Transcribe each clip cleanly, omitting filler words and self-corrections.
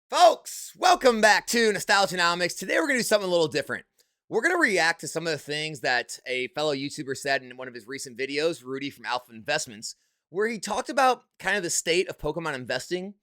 Folks, welcome back to Nostalgianomics. Today we're going to do something a little different. We're going to react to some of the things that a fellow YouTuber said in one of his recent videos, Rudy from Alpha Investments, where he talked about kind of the state of Pokemon investing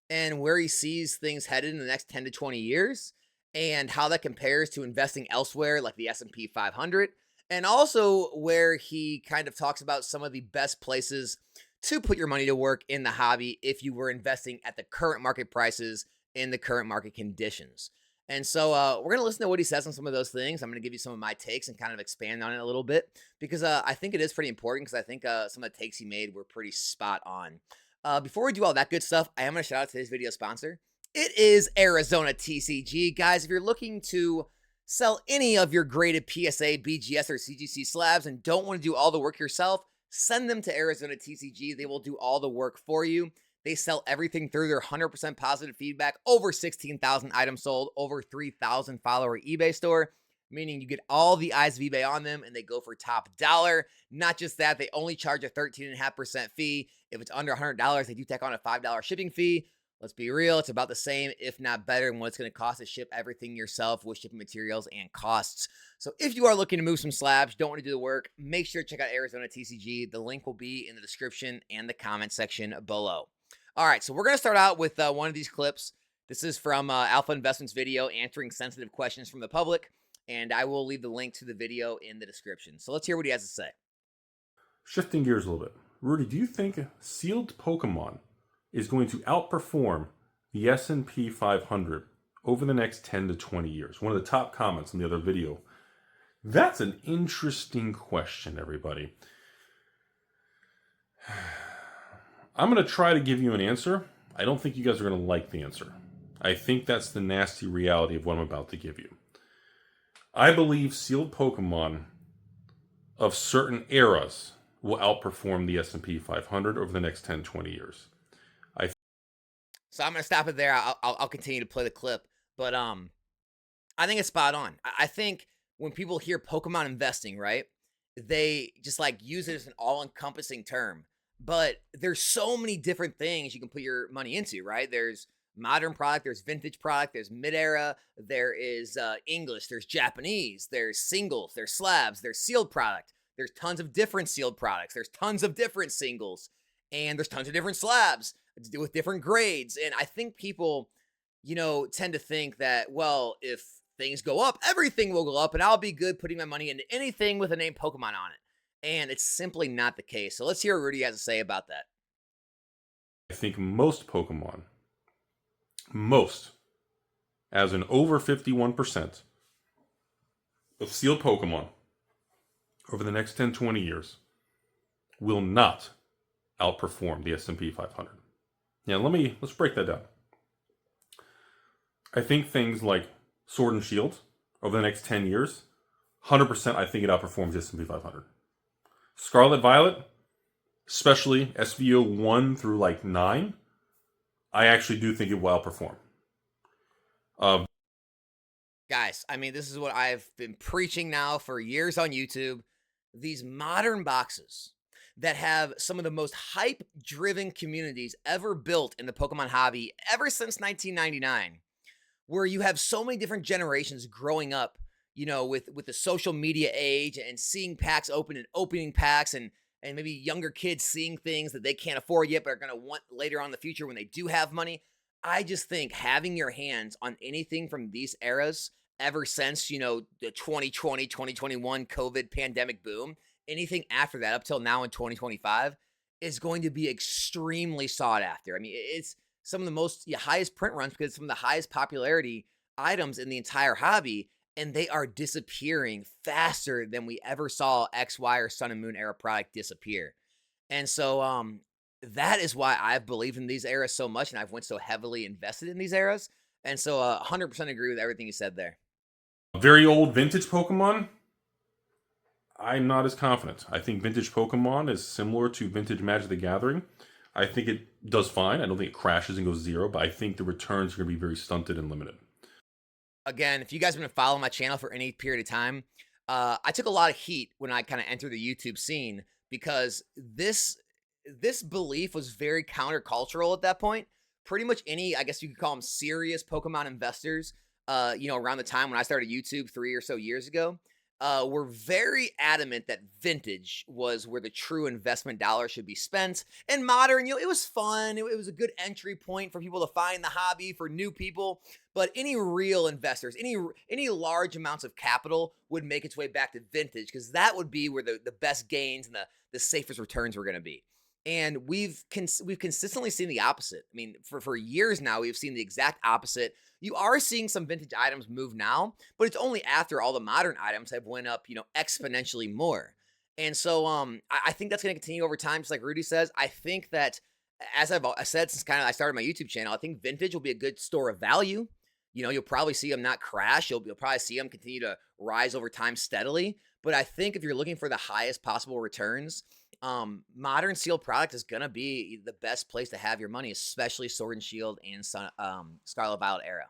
and where he sees things headed in the next 10 to 20 years and how that compares to investing elsewhere like the S&P 500, and also where he kind of talks about some of the best places to put your money to work in the hobby if you were investing at the current market prices in the current market conditions. And so we're going to listen to what he says on some of those things. I'm going to give you some of my takes and kind of expand on it a little bit because I think it is pretty important because I think some of the takes he made were pretty spot on. Before we do all that good stuff, I am going to shout out today's video sponsor. It is Arizona TCG. Guys, if you're looking to sell any of your graded PSA, BGS, or CGC slabs and don't want to do all the work yourself, send them to Arizona TCG. They will do all the work for you. They sell everything through their 100% positive feedback, over 16,000 items sold, over 3,000 follower eBay store, meaning you get all the eyes of eBay on them and they go for top dollar. Not just that, they only charge a 13.5% fee. If it's under $100, they do tack on a $5 shipping fee. Let's be real, it's about the same, if not better, than what it's going to cost to ship everything yourself with shipping materials and costs. So if you are looking to move some slabs, don't want to do the work, make sure to check out Arizona TCG. The link will be in the description and the comment section below. All right, so we're going to start out with one of these clips. This is from Alpha Investments video answering sensitive questions from the public, and I will leave the link to the video in the description. So let's hear what he has to say. Shifting gears a little bit. Rudy, do you think sealed Pokemon is going to outperform the S&P 500 over the next 10 to 20 years? One of the top comments in the other video. That's an interesting question, everybody. I'm going to try to give you an answer. I don't think you guys are going to like the answer. I think that's the nasty reality of what I'm about to give you. I believe sealed Pokemon of certain eras will outperform the S&P 500 over the next 10, 20 years. So I'm going to stop it there. I'll continue to play the clip. But I think it's spot on. I think when people hear Pokemon investing, right, they just like use it as an all-encompassing term. But there's so many different things you can put your money into, right? There's modern product, there's vintage product, there's mid-era, there is English, there's Japanese, there's singles, there's slabs, there's sealed product. There's tons of different sealed products. There's tons of different singles. And there's tons of different slabs with different grades. And I think people, tend to think that, well, if things go up, everything will go up and I'll be good putting my money into anything with a name Pokemon on it. And it's simply not the case. So let's hear what Rudy has to say about that. I think most Pokemon, as in over 51% of sealed Pokemon over the next 10, 20 years will not outperform the S&P 500. Now, let's break that down. I think things like Sword and Shield over the next 10 years, 100% I think it outperforms the S&P 500. Scarlet Violet, especially SVO 1 through like 9, I actually do think it will outperform. Guys, I mean, this is what I've been preaching now for years on YouTube. These modern boxes that have some of the most hype-driven communities ever built in the Pokemon hobby ever since 1999, where you have so many different generations growing up, with the social media age and seeing packs open and opening packs and maybe younger kids seeing things that they can't afford yet but are going to want later on in the future when they do have money. I just think having your hands on anything from these eras ever since, the 2020, 2021 COVID pandemic boom, anything after that up till now in 2025 is going to be extremely sought after. I mean, it's some of the most highest print runs because it's some of the highest popularity items in the entire hobby, and they are disappearing faster than we ever saw XY or Sun and Moon era product disappear. And so that is why I've believed in these eras so much, and I've went so heavily invested in these eras. And so 100% agree with everything you said there. Very old vintage Pokemon, I'm not as confident. I think vintage Pokemon is similar to vintage Magic the Gathering. I think it does fine. I don't think it crashes and goes zero, but I think the returns are going to be very stunted and limited. Again, if you guys have been following my channel for any period of time, I took a lot of heat when I kind of entered the YouTube scene because this belief was very countercultural at that point, pretty much any, I guess you could call them serious Pokemon investors, around the time when I started YouTube 3 or so years ago, were very adamant that vintage was where the true investment dollar should be spent. And modern, it was fun. It was a good entry point for people to find the hobby for new people. But any real investors, any large amounts of capital would make its way back to vintage, because that would be where the best gains and the safest returns were going to be. And we've consistently seen the opposite. I mean, for years now, we've seen the exact opposite. You are seeing some vintage items move now, but it's only after all the modern items have went up, exponentially more. And so I think that's going to continue over time, just like Rudy says. I think that, as I said since kind of I started my YouTube channel, I think vintage will be a good store of value. You'll probably see them not crash. You'll probably see them continue to rise over time steadily. But I think if you're looking for the highest possible returns, modern sealed product is going to be the best place to have your money, especially Sword and Shield and Scarlet Violet era.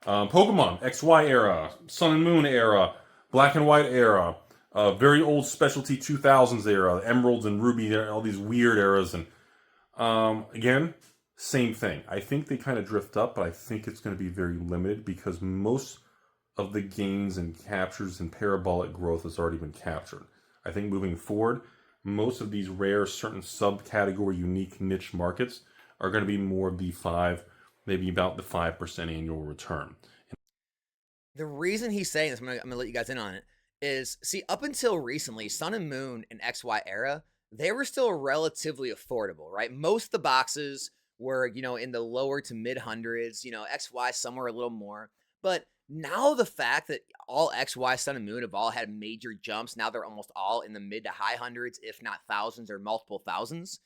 Pokemon XY era, Sun and Moon era, Black and White era, very old specialty 2000s era, Emeralds and Ruby, all these weird eras. And again, same thing. I think they kind of drift up, but I think it's going to be very limited because most of the gains and captures and parabolic growth has already been captured. I think moving forward, most of these rare, certain subcategory, unique niche markets are going to be more of the maybe about the 5% annual return. The reason he's saying this, I'm going to let you guys in on it, is, see, up until recently, Sun and Moon and XY era, they were still relatively affordable, right? Most of the boxes were, in the lower to mid hundreds, XY somewhere a little more. But now the fact that all XY, Sun and Moon have all had major jumps, now they're almost all in the mid to high hundreds, if not thousands or multiple thousands.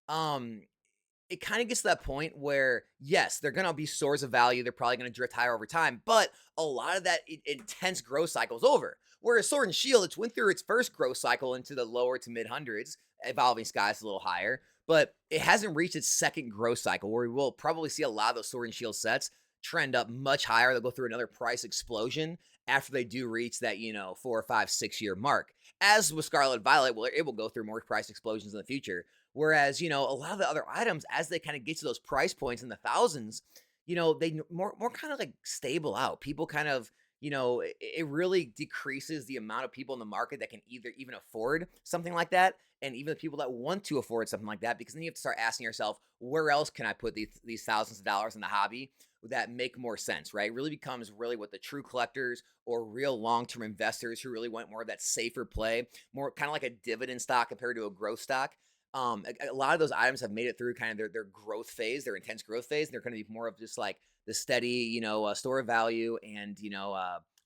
It kind of gets to that point where, yes, they're going to be stores of value. They're probably going to drift higher over time, but a lot of that intense growth cycle is over. Whereas Sword and Shield, it's went through its first growth cycle into the lower to mid hundreds, Evolving Skies a little higher, but it hasn't reached its second growth cycle, where we will probably see a lot of those Sword and Shield sets trend up much higher. They'll go through another price explosion after they do reach that, 4, 5, 6 year mark. As with Scarlet Violet, well, it will go through more price explosions in the future. Whereas, a lot of the other items, as they kind of get to those price points in the thousands, they more kind of like stable out. People kind of, it really decreases the amount of people in the market that can even afford something like that. And even the people that want to afford something like that, because then you have to start asking yourself, where else can I put these thousands of dollars in the hobby that make more sense, right? It really becomes what the true collectors or real long-term investors who really want more of that safer play, more kind of like a dividend stock compared to a growth stock. A lot of those items have made it through kind of their growth phase, their intense growth phase. And they're going to be more of just like the steady, store of value and,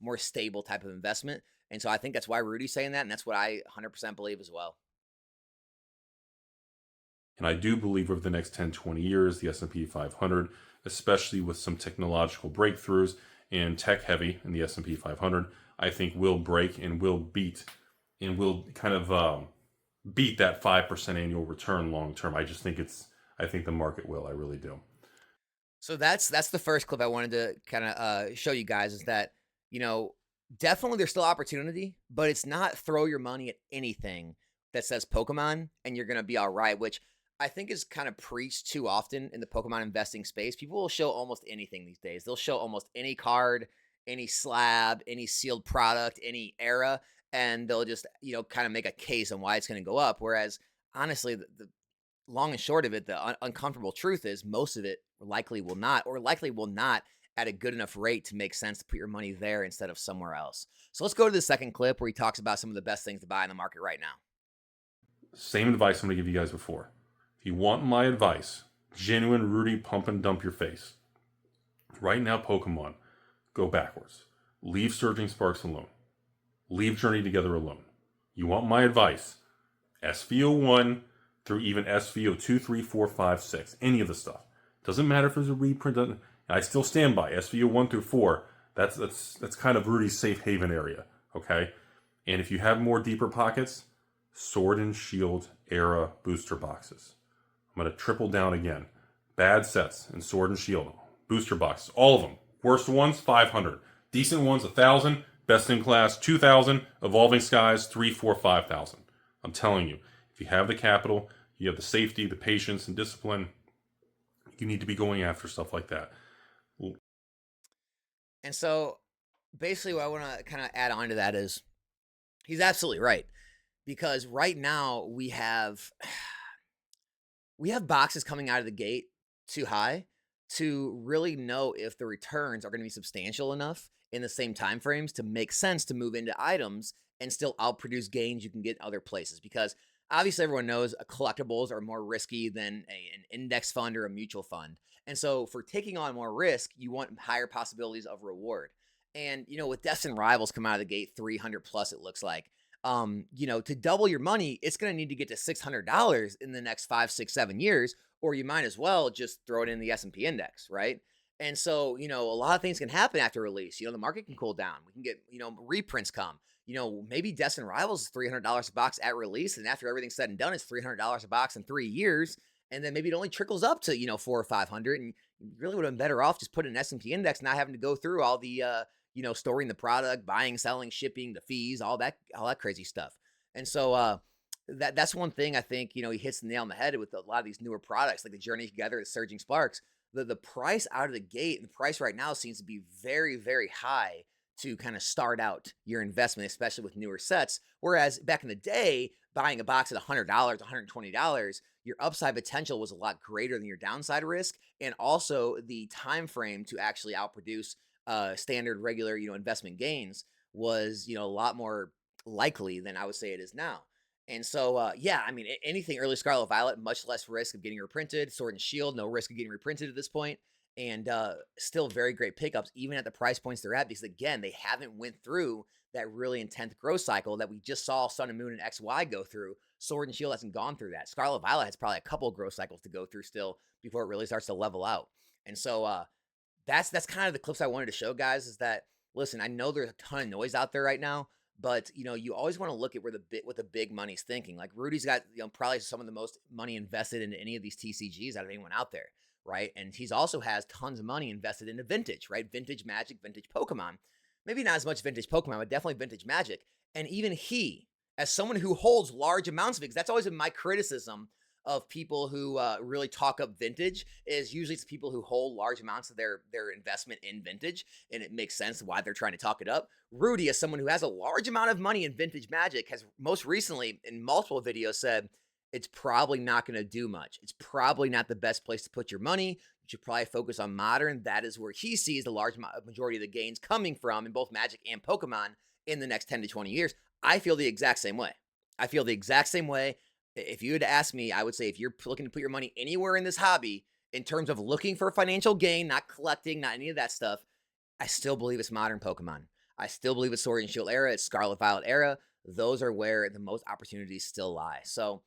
more stable type of investment. And so I think that's why Rudy's saying that. And that's what I 100% believe as well. And I do believe over the next 10, 20 years, the S&P 500, especially with some technological breakthroughs and tech heavy in the S&P 500, I think will break and will beat and will kind of beat that 5% annual return long term. I think the market will. I really do. So that's the first clip I wanted to kind of show you guys, is that, definitely there's still opportunity, but it's not throw your money at anything that says Pokemon and you're going to be all right, which I think is kind of preached too often in the Pokemon investing space. People will show almost anything these days. They'll show almost any card, any slab, any sealed product, any era, and they'll just, kind of make a case on why it's going to go up. Whereas, honestly, the long and short of it, the uncomfortable truth is most of it likely will not at a good enough rate to make sense to put your money there instead of somewhere else. So let's go to the second clip where he talks about some of the best things to buy in the market right now. Same advice I'm going to give you guys before. If you want my advice, genuine Rudy pump and dump your face. Right now, Pokemon, go backwards. Leave Surging Sparks alone. Leave Journey Together alone. You want my advice, SVO1 through even SVO2, 3, 4, 5, 6. Any of the stuff. Doesn't matter if there's a reprint. I still stand by SVO1 through 4. That's kind of Rudy's safe haven area. Okay? And if you have more deeper pockets, Sword and Shield era booster boxes. I'm going to triple down again. Bad sets in Sword and Shield. Booster boxes. All of them. Worst ones, 500. Decent ones, 1,000. Best in class, 2,000. Evolving Skies, 3, 4, 5,000. I'm telling you, if you have the capital, you have the safety, the patience, and discipline, you need to be going after stuff like that. And so basically what I want to kind of add on to that is he's absolutely right, because right now we have boxes coming out of the gate too high to really know if the returns are going to be substantial enough in the same time frames to make sense to move into items and still outproduce gains you can get in other places. Because obviously everyone knows collectibles are more risky than an index fund or a mutual fund. And so for taking on more risk, you want higher possibilities of reward. And, with Deaths and Rivals come out of the gate 300 plus, it looks like. To double your money, it's going to need to get to $600 in the next 5, 6, 7 years, or you might as well just throw it in the S&P index, right? And so, a lot of things can happen after release. The market can cool down. We can get, reprints come. Maybe Deaths and Rivals is $300 a box at release, and after everything's said and done, it's $300 a box in 3 years, and then maybe it only trickles up to 4 or 500, and you really would have been better off just putting an S&P index, not having to go through all the storing the product, buying, selling, shipping, the fees, all that crazy stuff. And so that's one thing I think, he hits the nail on the head with a lot of these newer products like the Journey Together, the Surging Sparks. The price out of the gate, and the price right now seems to be very, very high to kind of start out your investment, especially with newer sets. Whereas back in the day, buying a box at $100, $120, your upside potential was a lot greater than your downside risk. And also the time frame to actually outproduce standard regular investment gains was a lot more likely than I would say it is now. And so anything early Scarlet Violet, much less risk of getting reprinted. Sword and Shield, no risk of getting reprinted at this point, and still very great pickups even at the price points they're at, because again, they haven't went through that really intense growth cycle that we just saw Sun and Moon and XY go through. Sword and Shield hasn't gone through that. Scarlet Violet has probably a couple of growth cycles to go through still before it really starts to level out. And so that's kind of the clips I wanted to show, guys, is that, listen, I know there's a ton of noise out there right now, but you always want to look at what the big money's thinking. Like Rudy's got probably some of the most money invested into any of these TCGs out of anyone out there, right? And he's also has tons of money invested into vintage, right? Vintage Magic, vintage Pokemon. Maybe not as much vintage Pokemon, but definitely vintage Magic. And even he, as someone who holds large amounts of it, because that's always been my criticism of people who really talk up vintage, is usually it's people who hold large amounts of their investment in vintage, and it makes sense why they're trying to talk it up. Rudy, as someone who has a large amount of money in vintage Magic, has most recently in multiple videos said it's probably not going to do much. It's probably not the best place to put your money. You should probably focus on modern. That is where he sees the large majority of the gains coming from in both Magic and Pokemon in the next 10 to 20 years. I feel the exact same way. If you had asked me, I would say if you're looking to put your money anywhere in this hobby in terms of looking for financial gain, not collecting, not any of that stuff, I still believe it's modern Pokemon. I still believe it's Sword and Shield era, it's Scarlet Violet era. Those are where the most opportunities still lie. So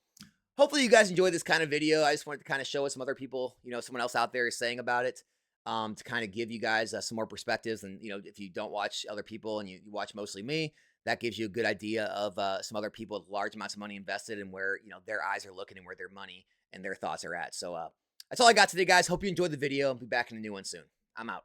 hopefully you guys enjoyed this kind of video. I just wanted to kind of show what some other people, someone else out there is saying about it, to kind of give you guys some more perspectives. And, if you don't watch other people and you watch mostly me, that gives you a good idea of some other people with large amounts of money invested and where, their eyes are looking and where their money and their thoughts are at. So that's all I got today, guys. Hope you enjoyed the video. I'll be back in a new one soon. I'm out.